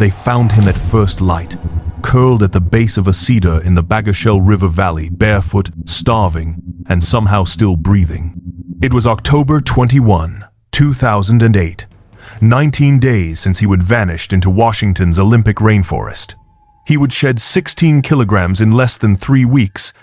They found him at first light, curled at the base of a cedar in the Bagushell River Valley, barefoot, starving, and somehow still breathing. It was October 21, 2008, 19 days since he would vanished into Washington's Olympic rainforest. He would shed 16 kilograms in less than 3 weeks,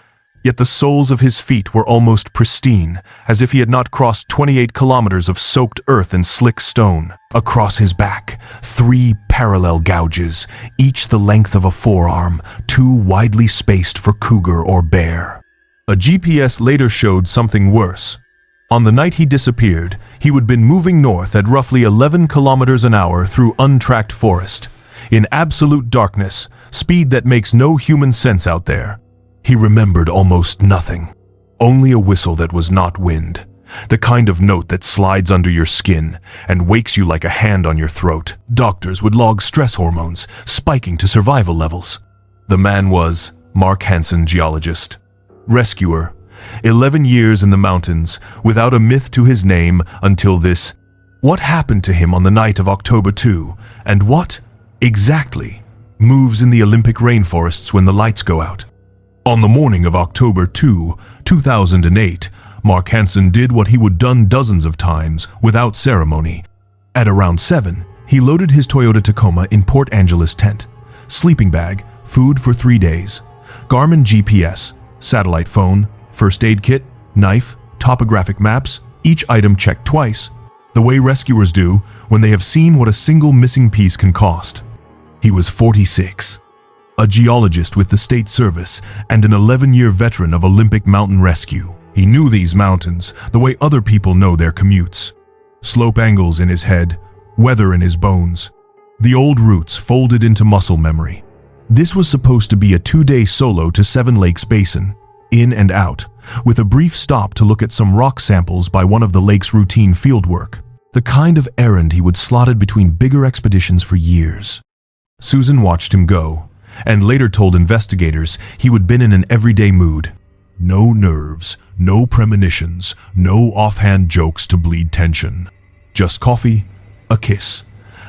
yet the soles of his feet were almost pristine, as if he had not crossed 28 kilometers of soaked earth and slick stone. Across his back, 3 parallel gouges, each the length of a forearm, 2 widely spaced for cougar or bear. A GPS later showed something worse. On the night he disappeared, he would have been moving north at roughly 11 kilometers an hour through untracked forest. In absolute darkness, speed that makes no human sense out there. He remembered almost nothing. Only a whistle that was not wind. The kind of note that slides under your skin and wakes you like a hand on your throat. Doctors would log stress hormones, spiking to survival levels. The man was Mark Hansen, geologist. Rescuer. 11 years in the mountains, without a myth to his name until this. What happened to him on the night of October 2, and what, exactly, moves in the Olympic rainforests when the lights go out? On the morning of October 2, 2008, Mark Hansen did what he would done dozens of times, without ceremony. At around 7, he loaded his Toyota Tacoma in Port Angeles tent, sleeping bag, food for 3 days, Garmin GPS, satellite phone, first aid kit, knife, topographic maps, each item checked twice, the way rescuers do when they have seen what a single missing piece can cost. He was 46, a geologist with the State Service and an 11-year veteran of Olympic mountain rescue. He knew these mountains the way other people know their commutes. Slope angles in his head, weather in his bones. The old routes folded into muscle memory. This was supposed to be a 2-day solo to Seven Lakes Basin, in and out, with a brief stop to look at some rock samples by one of the lake's routine fieldwork. The kind of errand he would slotted between bigger expeditions for years. Susan watched him go, and later told investigators he would been in an everyday mood. No nerves, no premonitions, no offhand jokes to bleed tension. Just coffee, a kiss,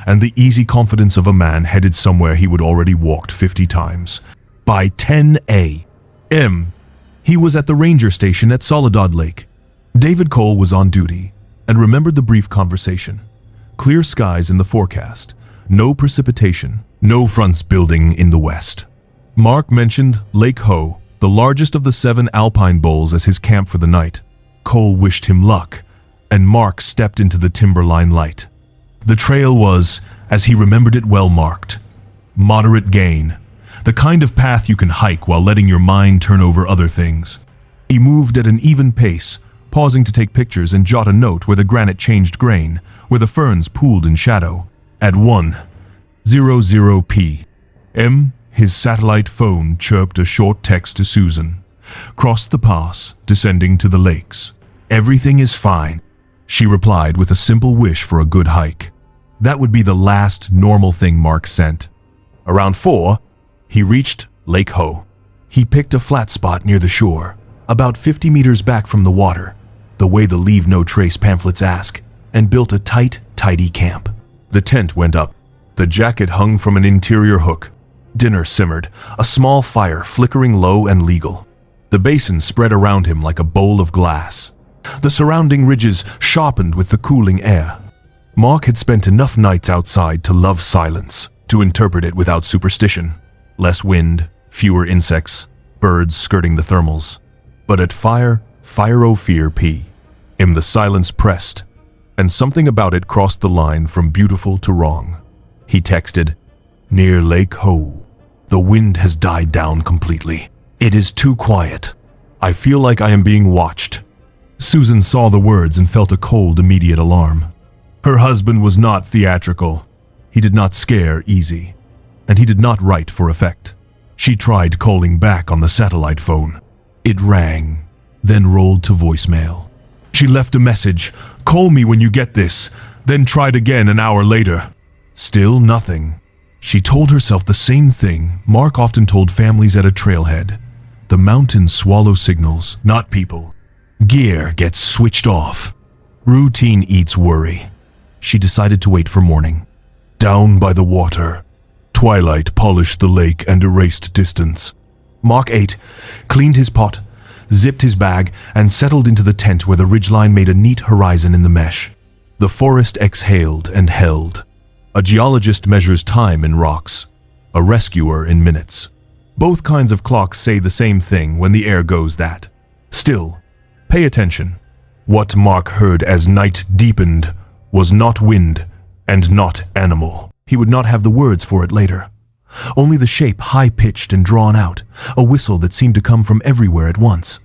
and the easy confidence of a man headed somewhere he would already walked 50 times. By 10 a.m., he was at the ranger station at Soledad Lake. David Cole was on duty and remembered the brief conversation. Clear skies in the forecast, no precipitation, no fronts building in the west. Mark mentioned Lake Ho, the largest of the 7 alpine bowls, as his camp for the night. Cole wished him luck, and Mark stepped into the timberline light. The trail was, as he remembered it, well marked. Moderate gain, the kind of path you can hike while letting your mind turn over other things. He moved at an even pace, pausing to take pictures and jot a note where the granite changed grain, where the ferns pooled in shadow. At 1:00 p.m., his satellite phone chirped a short text to Susan. Crossed the pass, descending to the lakes. Everything is fine, she replied with a simple wish for a good hike. That would be the last normal thing Mark sent. Around 4, he reached Lake Ho. He picked a flat spot near the shore, about 50 meters back from the water, the way the Leave No Trace pamphlets ask, and built a tight, tidy camp. The tent went up. The jacket hung from an interior hook. Dinner simmered, a small fire flickering low and legal. The basin spread around him like a bowl of glass. The surrounding ridges sharpened with the cooling air. Mark had spent enough nights outside to love silence, to interpret it without superstition. Less wind, fewer insects, birds skirting the thermals. But at fire o' fear p.m. the silence pressed, and something about it crossed the line from beautiful to wrong. He texted, "Near Lake Ho. The wind has died down completely. It is too quiet. I feel like I am being watched." Susan saw the words and felt a cold, immediate alarm. Her husband was not theatrical. He did not scare easy, and he did not write for effect. She tried calling back on the satellite phone. It rang, then rolled to voicemail. She left a message, "Call me when you get this," then tried again an hour later. Still nothing. She told herself the same thing Mark often told families at a trailhead. The mountains swallow signals, not people. Gear gets switched off. Routine eats worry. She decided to wait for morning. Down by the water, Twilight polished the lake and erased distance. Mark ate, cleaned his pot, zipped his bag, and settled into the tent where the ridgeline made a neat horizon in the mesh. The forest exhaled and held. A geologist measures time in rocks, a rescuer in minutes. Both kinds of clocks say the same thing when the air goes that. Still, pay attention. What Mark heard as night deepened was not wind and not animal. He would not have the words for it later. Only the shape high-pitched and drawn out, a whistle that seemed to come from everywhere at once.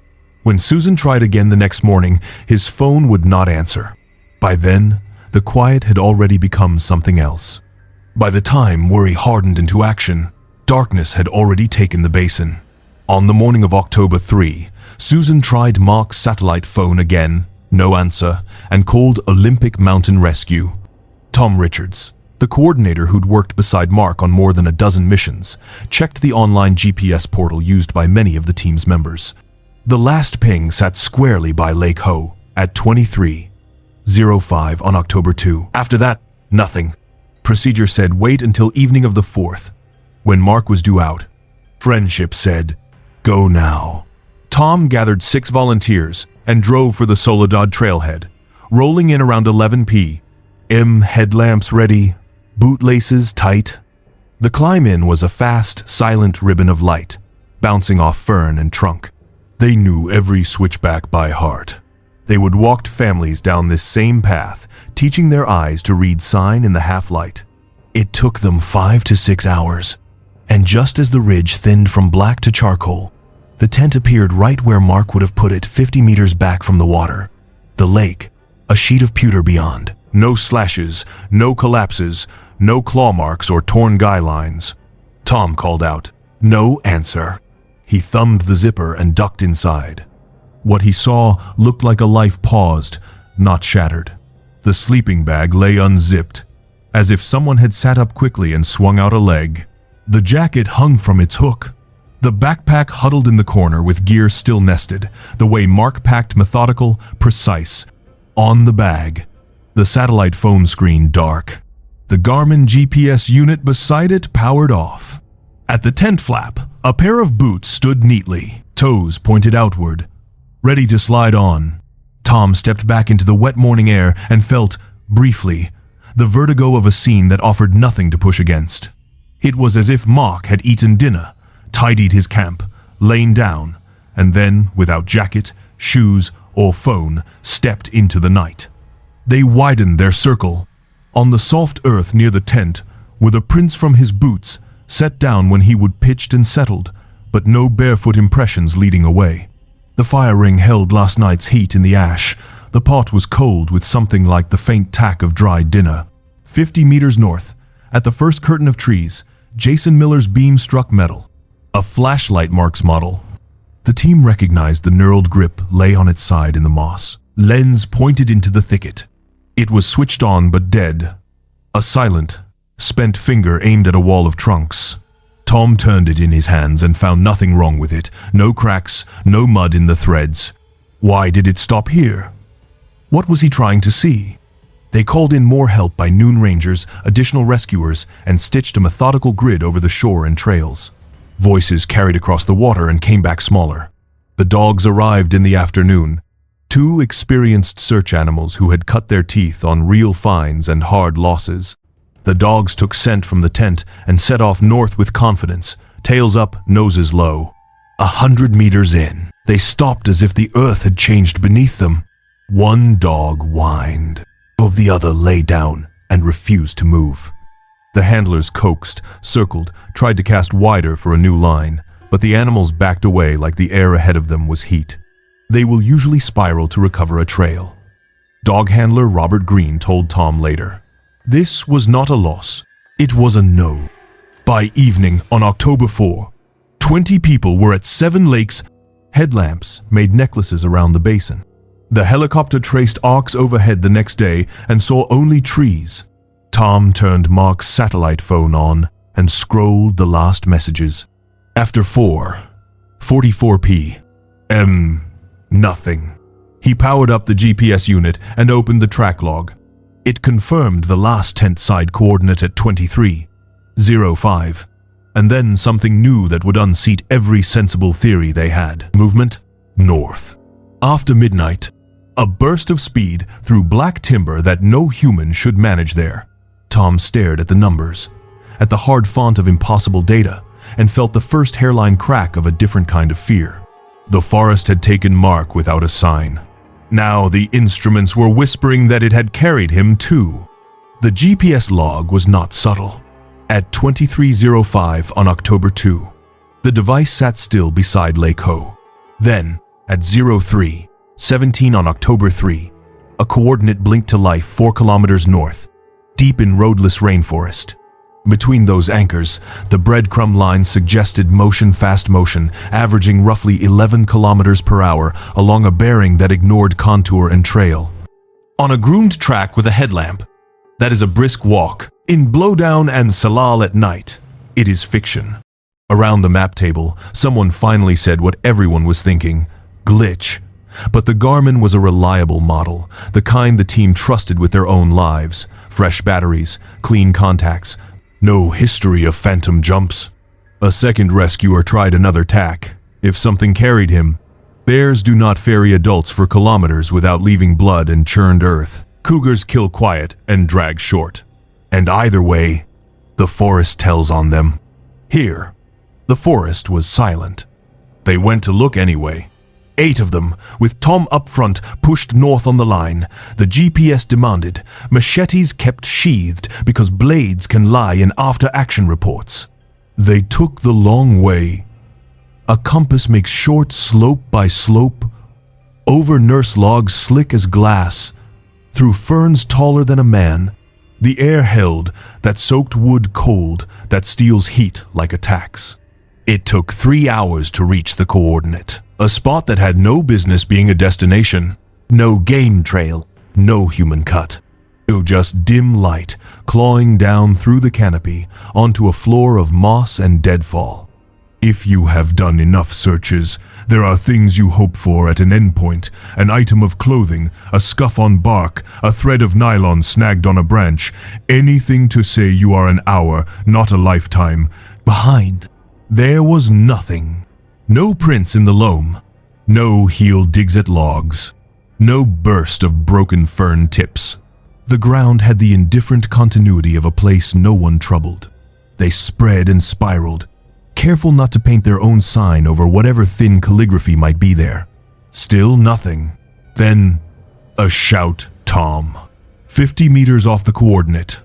When Susan tried again the next morning, his phone would not answer. By then, the quiet had already become something else. By the time worry hardened into action, darkness had already taken the basin. On the morning of October 3, Susan tried Mark's satellite phone again, no answer, and called Olympic Mountain Rescue. Tom Richards, the coordinator who'd worked beside Mark on more than a dozen missions, checked the online GPS portal used by many of the team's members. The last ping sat squarely by Lake Ho at 23:05 on October 2. After that, nothing. Procedure said wait until evening of the 4th. When Mark was due out, Friendship said, go now. Tom gathered 6 volunteers and drove for the Soledad trailhead, rolling in around 11 p.m. Headlamps ready, bootlaces tight. The climb-in was a fast, silent ribbon of light, bouncing off fern and trunk. They knew every switchback by heart. They would walk families down this same path, teaching their eyes to read sign in the half-light. It took them 5 to 6 hours, and just as the ridge thinned from black to charcoal, the tent appeared right where Mark would have put it 50 meters back from the water. The lake, a sheet of pewter beyond. No slashes, no collapses, no claw marks or torn guy lines. Tom called out. No answer. He thumbed the zipper and ducked inside. What he saw looked like a life paused, not shattered. The sleeping bag lay unzipped, as if someone had sat up quickly and swung out a leg. The jacket hung from its hook. The backpack huddled in the corner with gear still nested, the way Mark packed, methodical, precise. On the bag, the satellite phone screen dark. The Garmin GPS unit beside it powered off. At the tent flap, a pair of boots stood neatly, toes pointed outward, ready to slide on. Tom stepped back into the wet morning air and felt, briefly, the vertigo of a scene that offered nothing to push against. It was as if Mark had eaten dinner, tidied his camp, lain down, and then, without jacket, shoes, or phone, stepped into the night. They widened their circle. On the soft earth near the tent were the prints from his boots, set down when he would pitched and settled, but no barefoot impressions leading away. The fire ring held last night's heat in the ash. The pot was cold with something like the faint tack of dried dinner. 50 meters north, at the first curtain of trees, Jason Miller's beam struck metal. A flashlight Mark's model. The team recognized the knurled grip lay on its side in the moss. Lens pointed into the thicket. It was switched on but dead. A silent, spent finger aimed at a wall of trunks. Tom turned it in his hands and found nothing wrong with it. No cracks, no mud in the threads. Why did it stop here? What was he trying to see? They called in more help by noon rangers, additional rescuers, and stitched a methodical grid over the shore and trails. Voices carried across the water and came back smaller. The dogs arrived in the afternoon. 2 experienced search animals who had cut their teeth on real finds and hard losses. The dogs took scent from the tent and set off north with confidence, tails up, noses low. 100 meters in, they stopped as if the earth had changed beneath them. One dog whined. The other lay down and refused to move. The handlers coaxed, circled, tried to cast wider for a new line, but the animals backed away like the air ahead of them was heat. They will usually spiral to recover a trail. Dog handler Robert Green told Tom later. This was not a loss. It was a no. By evening on October 4, 20 people were at 7 lakes. Headlamps made necklaces around the basin. The helicopter traced arcs overhead the next day and saw only trees. Tom turned Mark's satellite phone on and scrolled the last messages. After 4:44 p.m. Nothing. He powered up the GPS unit and opened the track log. It confirmed the last tent side coordinate at 23. 05. And then something new that would unseat every sensible theory they had. Movement north. After midnight, a burst of speed through black timber that no human should manage there. Tom stared at the numbers, at the hard font of impossible data, and felt the first hairline crack of a different kind of fear. The forest had taken Mark without a sign. Now the instruments were whispering that it had carried him too. The GPS log was not subtle. At 23:05 on October 2, the device sat still beside Lake Ho. Then, at 03:17 on October 3, a coordinate blinked to life 4 kilometers north, deep in roadless rainforest. Between those anchors, the breadcrumb line suggested fast motion, averaging roughly 11 kilometers per hour along a bearing that ignored contour and trail. On a groomed track with a headlamp, that is a brisk walk. In Blowdown and Salal at night, it is fiction. Around the map table, someone finally said what everyone was thinking: glitch. But the Garmin was a reliable model, the kind the team trusted with their own lives. Fresh batteries, clean contacts, no history of phantom jumps. A second rescuer tried another tack. If something carried him, bears do not ferry adults for kilometers without leaving blood and churned earth. Cougars kill quiet and drag short. And either way, the forest tells on them. Here, the forest was silent. They went to look anyway. 8 of them, with Tom up front, pushed north on the line. The GPS demanded. Machetes kept sheathed because blades can lie in after-action reports. They took the long way. A compass makes short slope by slope, over nurse logs slick as glass, through ferns taller than a man. The air held, that soaked wood cold, that steals heat like a tax. It took 3 hours to reach the coordinate, a spot that had no business being a destination. No game trail, no human cut. Just dim light clawing down through the canopy onto a floor of moss and deadfall. If you have done enough searches, there are things you hope for at an endpoint: an item of clothing, a scuff on bark, a thread of nylon snagged on a branch, anything to say you are an hour, not a lifetime, behind. There was nothing. No prints in the loam. No heel digs at logs. No burst of broken fern tips. The ground had the indifferent continuity of a place no one troubled. They spread and spiraled, careful not to paint their own sign over whatever thin calligraphy might be there. Still nothing. Then, a shout, Tom. 50 meters off the coordinate,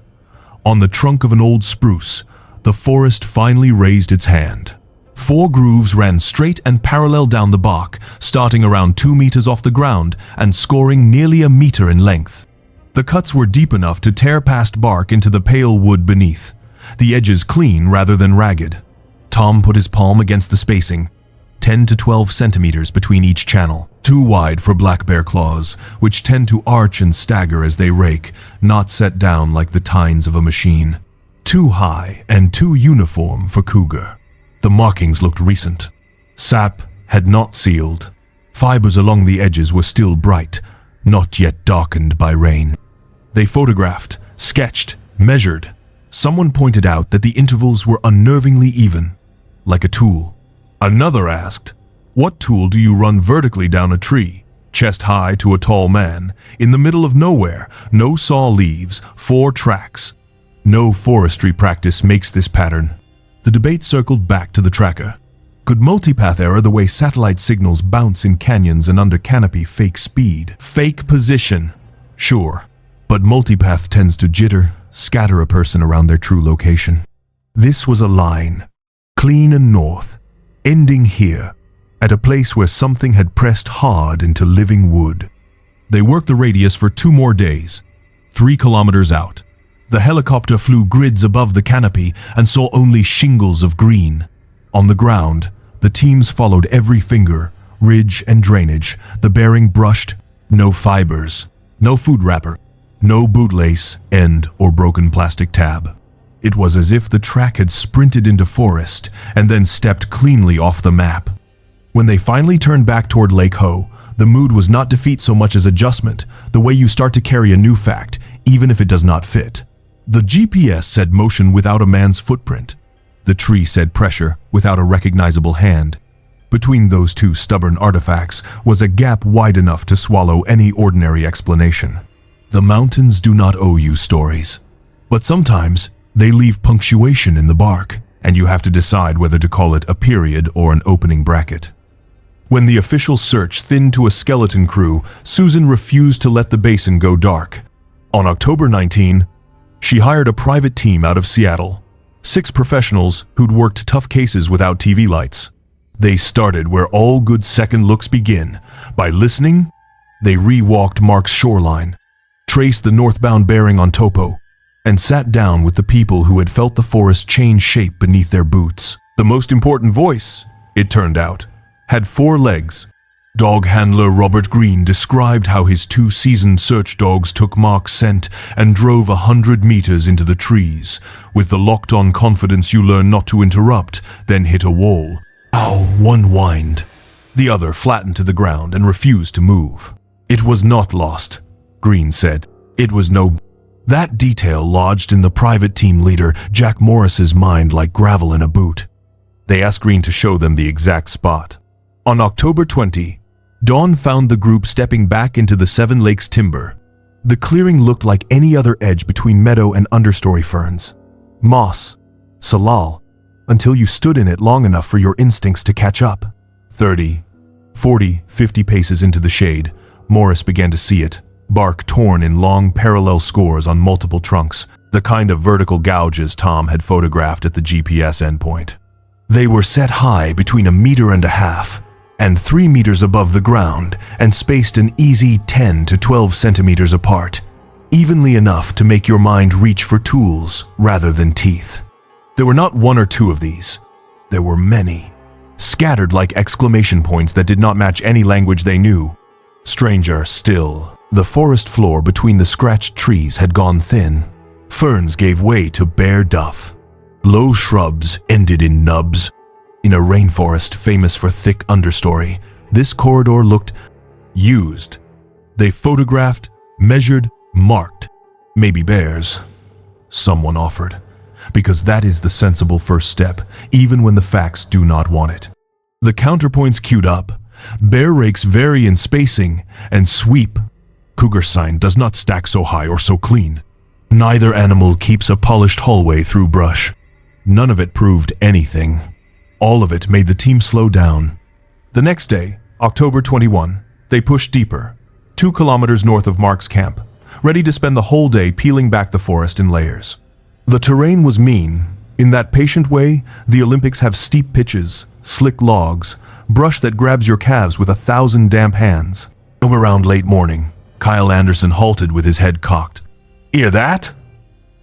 on the trunk of an old spruce, the forest finally raised its hand. 4 grooves ran straight and parallel down the bark, starting around 2 meters off the ground and scoring nearly a meter in length. The cuts were deep enough to tear past bark into the pale wood beneath, the edges clean rather than ragged. Tom put his palm against the spacing, 10 to 12 centimeters between each channel, too wide for black bear claws, which tend to arch and stagger as they rake, not set down like the tines of a machine. Too high and too uniform for cougar. The markings looked recent. Sap had not sealed. Fibers along the edges were still bright, not yet darkened by rain. They photographed, sketched, measured. Someone pointed out that the intervals were unnervingly even, like a tool. Another asked, "What tool do you run vertically down a tree, chest high to a tall man, in the middle of nowhere, no saw leaves, 4 tracks? No forestry practice makes this pattern." The debate circled back to the tracker. Could multipath error, the way satellite signals bounce in canyons and under canopy, fake speed? Fake position, sure, but multipath tends to jitter, scatter a person around their true location. This was a line, clean and north, ending here, at a place where something had pressed hard into living wood. They worked the radius for 2 more days, 3 kilometers out. The helicopter flew grids above the canopy and saw only shingles of green. On the ground, the teams followed every finger, ridge and drainage, the bearing brushed, no fibers, no food wrapper, no bootlace, end, or broken plastic tab. It was as if the track had sprinted into forest and then stepped cleanly off the map. When they finally turned back toward Lake Ho, the mood was not defeat so much as adjustment, the way you start to carry a new fact, even if it does not fit. The GPS said motion without a man's footprint. The tree said pressure without a recognizable hand. Between those two stubborn artifacts was a gap wide enough to swallow any ordinary explanation. The mountains do not owe you stories, but sometimes they leave punctuation in the bark, and you have to decide whether to call it a period or an opening bracket. When the official search thinned to a skeleton crew, Susan refused to let the basin go dark. On October 19, she hired a private team out of Seattle, 6 professionals who'd worked tough cases without TV lights. They started where all good second looks begin. By listening, they re-walked Mark's shoreline, traced the northbound bearing on topo, and sat down with the people who had felt the forest change shape beneath their boots. The most important voice, it turned out, had 4 legs. Dog handler Robert Green described how his 2 seasoned search dogs took Mark's scent and drove 100 meters into the trees, with the locked-on confidence you learn not to interrupt, then hit a wall. Ow, one whined. The other flattened to the ground and refused to move. It was not lost, Green said. It was no... That detail lodged in the private team leader, Jack Morris's mind like gravel in a boot. They asked Green to show them the exact spot. On October 20, dawn found the group stepping back into the Seven Lakes timber. The clearing looked like any other edge between meadow and understory ferns. Moss, salal, until you stood in it long enough for your instincts to catch up. 30, 40, 50 paces into the shade, Morris began to see it, bark torn in long parallel scores on multiple trunks, the kind of vertical gouges Tom had photographed at the GPS endpoint. They were set high between 1.5 meters and 3 meters above the ground and spaced an easy 10 to 12 centimeters apart, evenly enough to make your mind reach for tools rather than teeth. There were not 1 or 2 of these. There were many, scattered like exclamation points that did not match any language they knew. Stranger still, the forest floor between the scratched trees had gone thin. Ferns gave way to bare duff. Low shrubs ended in nubs. In a rainforest famous for thick understory, this corridor looked used. They photographed, measured, marked. Maybe bears, someone offered, because that is the sensible first step, even when the facts do not want it. The counterpoints queued up. Bear rakes vary in spacing and sweep. Cougar sign does not stack so high or so clean. Neither animal keeps a polished hallway through brush. None of it proved anything. All of it made the team slow down. The next day, October 21, they pushed deeper, 2 kilometers north of Mark's camp, ready to spend the whole day peeling back the forest in layers. The terrain was mean. In that patient way, the Olympics have steep pitches, slick logs, brush that grabs your calves with 1,000 damp hands. Around late morning, Kyle Anderson halted with his head cocked. "Hear that?"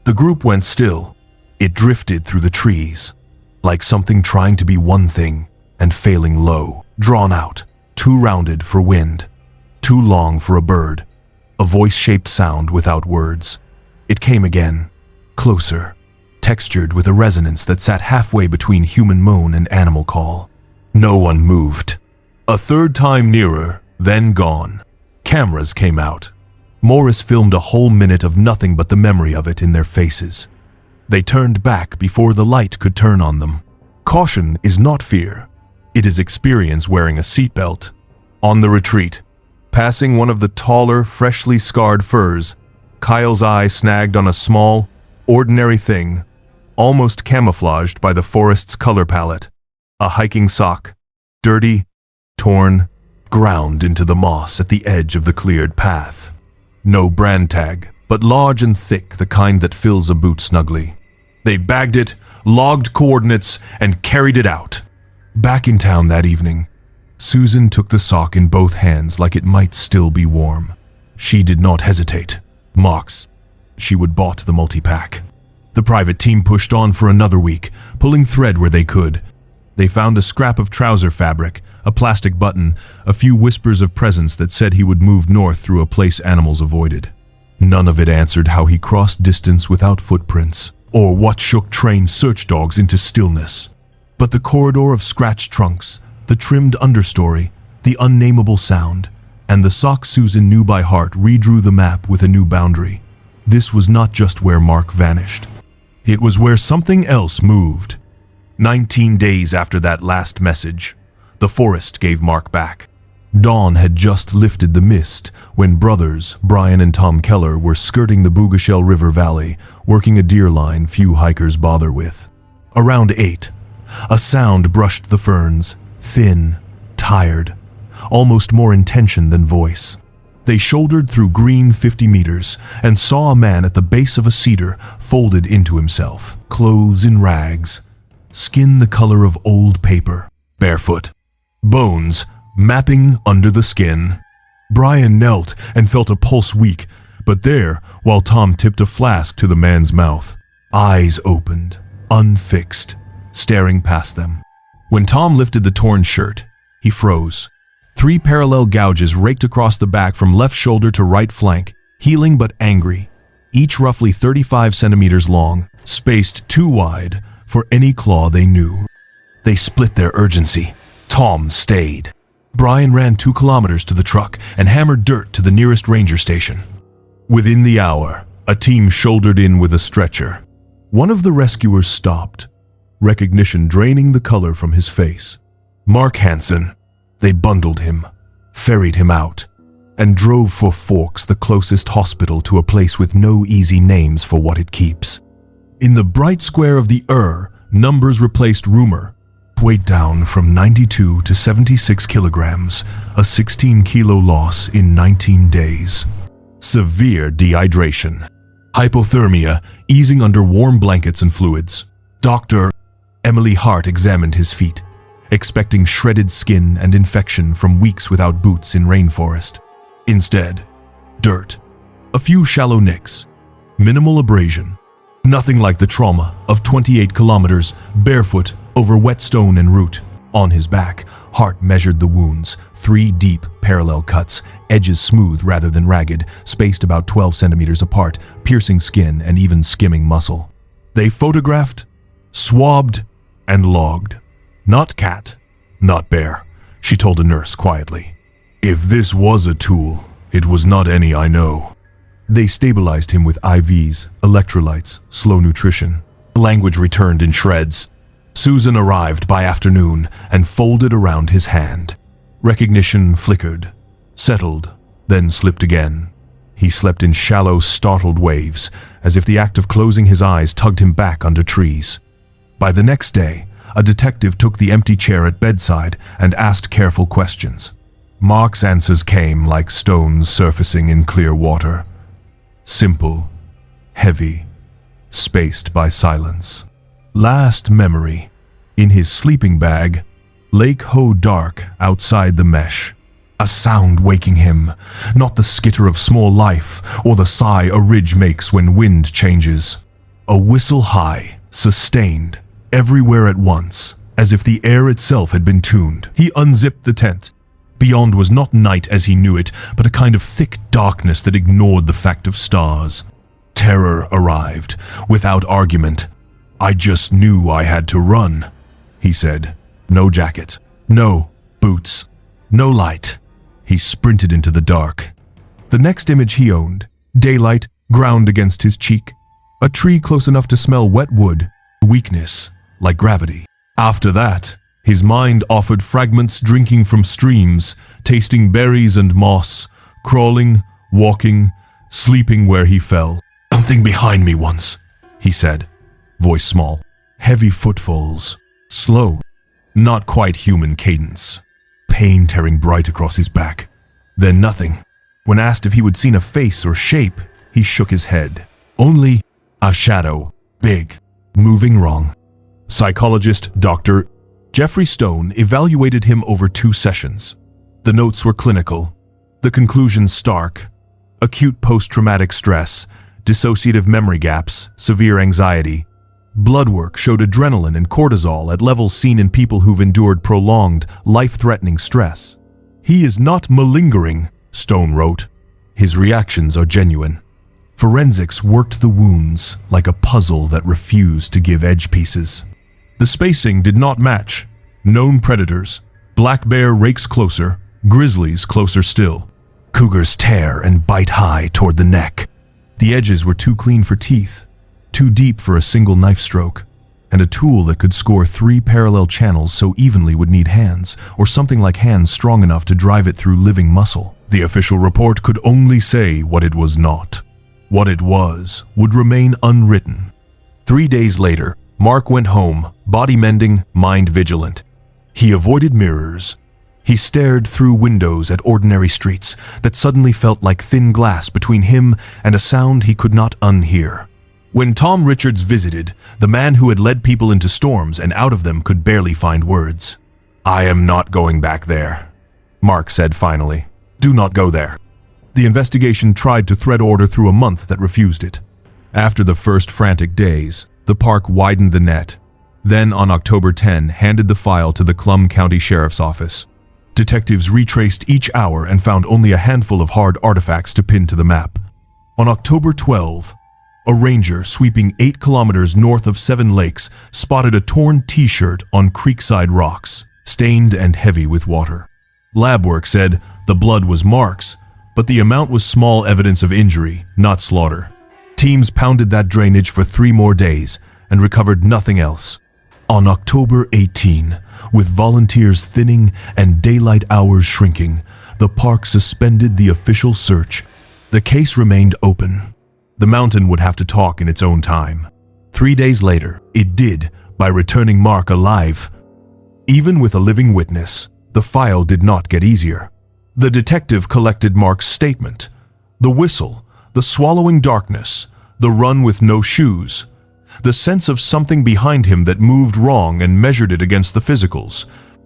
The group went still. It drifted through the trees, like something trying to be one thing and failing low, drawn out, too rounded for wind, too long for a bird, a voice-shaped sound without words. It came again, closer, textured with a resonance that sat halfway between human moan and animal call. No one moved. A third time nearer, then gone. Cameras came out. Morris filmed a whole minute of nothing but the memory of it in their faces. They turned back before the light could turn on them. Caution is not fear. It is experience wearing a seatbelt. On the retreat, passing one of the taller, freshly scarred firs, Kyle's eye snagged on a small, ordinary thing, almost camouflaged by the forest's color palette. A hiking sock, dirty, torn, ground into the moss at the edge of the cleared path. No brand tag, but large and thick, the kind that fills a boot snugly. They bagged it, logged coordinates, and carried it out. Back in town that evening, Susan took the sock in both hands like it might still be warm. She did not hesitate. Mox. She would bought the multi-pack. The private team pushed on for another week, pulling thread where they could. They found a scrap of trouser fabric, a plastic button, a few whispers of presence that said he would move north through a place animals avoided. None of it answered how he crossed distance without footprints, or what shook trained search dogs into stillness. But the corridor of scratched trunks, the trimmed understory, the unnameable sound, and the sock Susan knew by heart redrew the map with a new boundary. this was not just where Mark vanished. It was where something else moved. 19 days after that last message, the forest gave Mark back. Dawn had just lifted the mist when brothers Brian and Tom Keller were skirting the Bugashel River Valley, working a deer line few hikers bother with. Around 8, a sound brushed the ferns, thin, tired, almost more intention than voice. They shouldered through green 50 meters and saw a man at the base of a cedar folded into himself, clothes in rags, skin the color of old paper, barefoot, bones mapping under the skin. Brian knelt and felt a pulse weak, but there, while Tom tipped a flask to the man's mouth, eyes opened, unfixed, staring past them. When Tom lifted the torn shirt, he froze. 3 parallel gouges raked across the back from left shoulder to right flank, healing but angry, each roughly 35 centimeters long, spaced too wide for any claw they knew. They split their urgency. Tom stayed. Brian ran 2 kilometers to the truck and hammered dirt to the nearest ranger station. Within the hour, a team shouldered in with a stretcher. One of the rescuers stopped, recognition draining the color from his face. Mark Hansen. They bundled him, ferried him out, and drove for Forks, the closest hospital to a place with no easy names for what it keeps. In the bright square of the numbers replaced rumor. Weight down from 92 to 76 kilograms, a 16-kilo loss in 19 days. Severe dehydration. Hypothermia, easing under warm blankets and fluids. Dr. Emily Hart examined his feet, expecting shredded skin and infection from weeks without boots in rainforest. Instead, dirt. A few shallow nicks. Minimal abrasion. Nothing like the trauma of 28 kilometers barefoot over wet stone and root. On his back, Hart measured the wounds, 3 deep, parallel cuts, edges smooth rather than ragged, spaced about 12 centimeters apart, piercing skin and even skimming muscle. They photographed, swabbed, and logged. Not cat, not bear, she told a nurse quietly. If this was a tool, it was not any I know. They stabilized him with IVs, electrolytes, slow nutrition. Language returned in shreds. Susan arrived by afternoon and folded around his hand. Recognition flickered, settled, then slipped again. He slept in shallow, startled waves, as if the act of closing his eyes tugged him back under trees. By the next day, a detective took the empty chair at bedside and asked careful questions. Mark's answers came like stones surfacing in clear water. Simple, heavy, spaced by silence. Last memory. In his sleeping bag, Lake Ho dark outside the mesh. A sound waking him, not the skitter of small life or the sigh a ridge makes when wind changes. A whistle high, sustained, everywhere at once, as if the air itself had been tuned. He unzipped the tent. Beyond was not night as he knew it, but a kind of thick darkness that ignored the fact of stars. Terror arrived, without argument. I just knew I had to run, he said. No jacket, no boots, no light. He sprinted into the dark. The next image he owned, daylight ground against his cheek. A tree close enough to smell wet wood, weakness, like gravity. After that, his mind offered fragments drinking from streams, tasting berries and moss, crawling, walking, sleeping where he fell. Something behind me once, he said, voice small. Heavy footfalls, slow, not quite human cadence. Pain tearing bright across his back. Then nothing. When asked if he would seen a face or shape, he shook his head. Only a shadow, big, moving wrong. Psychologist Dr. Jeffrey Stone evaluated him over 2 sessions. The notes were clinical, the conclusions stark. Acute post-traumatic stress, dissociative memory gaps, severe anxiety. Blood work showed adrenaline and cortisol at levels seen in people who've endured prolonged, life-threatening stress. He is not malingering, Stone wrote. His reactions are genuine. Forensics worked the wounds like a puzzle that refused to give edge pieces. The spacing did not match. Known predators. Black bear rakes closer, grizzlies closer still. Cougars tear and bite high toward the neck. The edges were too clean for teeth, too deep for a single knife stroke, and a tool that could score 3 parallel channels so evenly would need hands, or something like hands strong enough to drive it through living muscle. The official report could only say what it was not. What it was would remain unwritten. 3 days later, Mark went home, body mending, mind vigilant. He avoided mirrors. He stared through windows at ordinary streets that suddenly felt like thin glass between him and a sound he could not unhear. When Tom Richards visited, the man who had led people into storms and out of them could barely find words. "I am not going back there," Mark said finally. "Do not go there." The investigation tried to thread order through a month that refused it. After the first frantic days, the park widened the net. Then, on October 10, handed the file to the Clum County Sheriff's Office. Detectives retraced each hour and found only a handful of hard artifacts to pin to the map. On October 12, a ranger sweeping 8 kilometers north of 7 Lakes spotted a torn t-shirt on creekside rocks, stained and heavy with water. Lab work said the blood was Mark's, but the amount was small evidence of injury, not slaughter. Teams pounded that drainage for 3 more days and recovered nothing else. On October 18, with volunteers thinning and daylight hours shrinking, the park suspended the official search. The case remained open. The mountain would have to talk in its own time. 3 days later, it did, by returning Mark alive. Even with a living witness, the file did not get easier. The detective collected Mark's statement. The whistle, the swallowing darkness, the run with no shoes, the sense of something behind him that moved wrong and measured it against the physicals.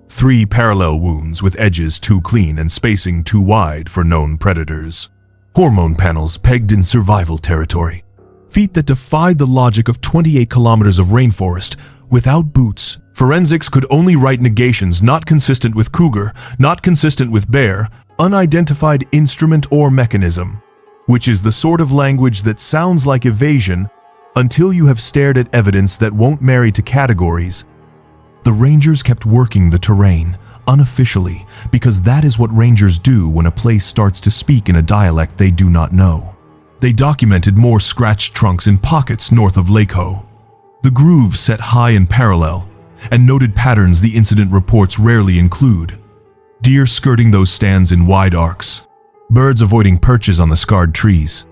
3 parallel wounds with edges too clean and spacing too wide for known predators. Hormone panels pegged in survival territory. Feet that defied the logic of 28 kilometers of rainforest without boots. Forensics could only write negations not consistent with cougar, not consistent with bear, unidentified instrument or mechanism, which is the sort of language that sounds like evasion until you have stared at evidence that won't marry to categories. The rangers kept working the terrain, unofficially, because that is what rangers do when a place starts to speak in a dialect they do not know. They documented more scratched trunks in pockets north of Lake Ho. The grooves set high and parallel, and noted patterns the incident reports rarely include. Deer skirting those stands in wide arcs. Birds avoiding perches on the scarred trees.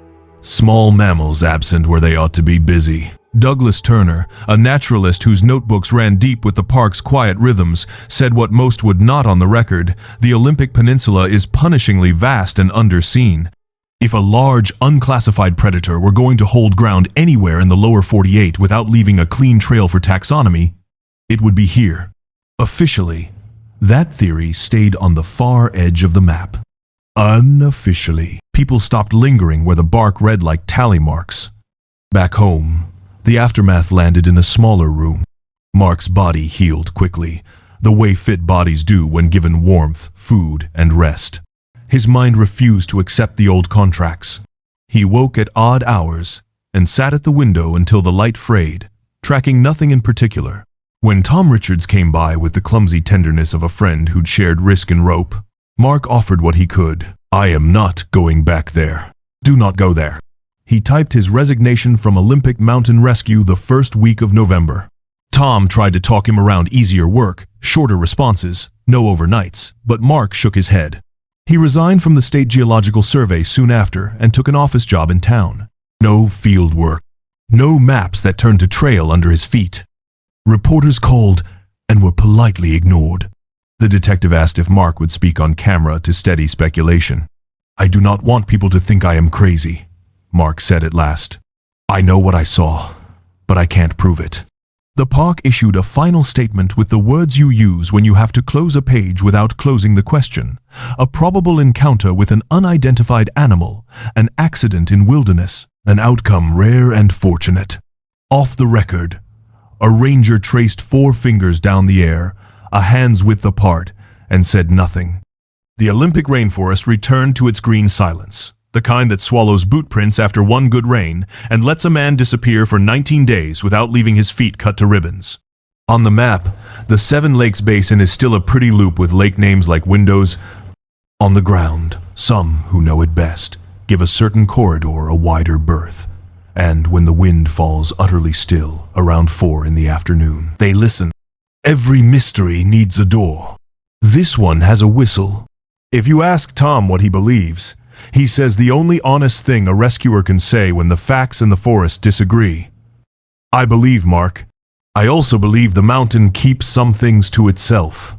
Small mammals absent where they ought to be busy. Douglas Turner, a naturalist whose notebooks ran deep with the park's quiet rhythms, said what most would not on the record: the Olympic Peninsula is punishingly vast and underseen. If a large, unclassified predator were going to hold ground anywhere in the lower 48 without leaving a clean trail for taxonomy, it would be here. Officially, that theory stayed on the far edge of the map. Unofficially, people stopped lingering where the bark read like tally marks. Back home, the aftermath landed in a smaller room. Mark's body healed quickly, the way fit bodies do when given warmth, food, and rest. His mind refused to accept the old contracts. He woke at odd hours and sat at the window until the light frayed, tracking nothing in particular. When Tom Richards came by with the clumsy tenderness of a friend who'd shared risk and rope, Mark offered what he could. "I am not going back there. Do not go there." He typed his resignation from Olympic Mountain Rescue the first week of November. Tom tried to talk him around easier work, shorter responses, no overnights, but Mark shook his head. He resigned from the State Geological Survey soon after and took an office job in town. No field work. No maps that turned to trail under his feet. Reporters called and were politely ignored. The detective asked if Mark would speak on camera to steady speculation. "I do not want people to think I am crazy," Mark said at last. "I know what I saw, but I can't prove it." The park issued a final statement with the words you use when you have to close a page without closing the question. A probable encounter with an unidentified animal, an accident in wilderness, an outcome rare and fortunate. Off the record, a ranger traced 4 fingers down the air, a hand's width apart, and said nothing. The Olympic rainforest returned to its green silence, the kind that swallows boot prints after one good rain and lets a man disappear for 19 days without leaving his feet cut to ribbons. On the map, the 7 Lakes Basin is still a pretty loop with lake names like windows on the ground. Some who know it best give a certain corridor a wider berth. And when the wind falls utterly still, around 4 in the afternoon, they listen. Every mystery needs a door. This one has a whistle. If you ask Tom what he believes, he says the only honest thing a rescuer can say when the facts in the forest disagree. I believe, Mark. I also believe the mountain keeps some things to itself.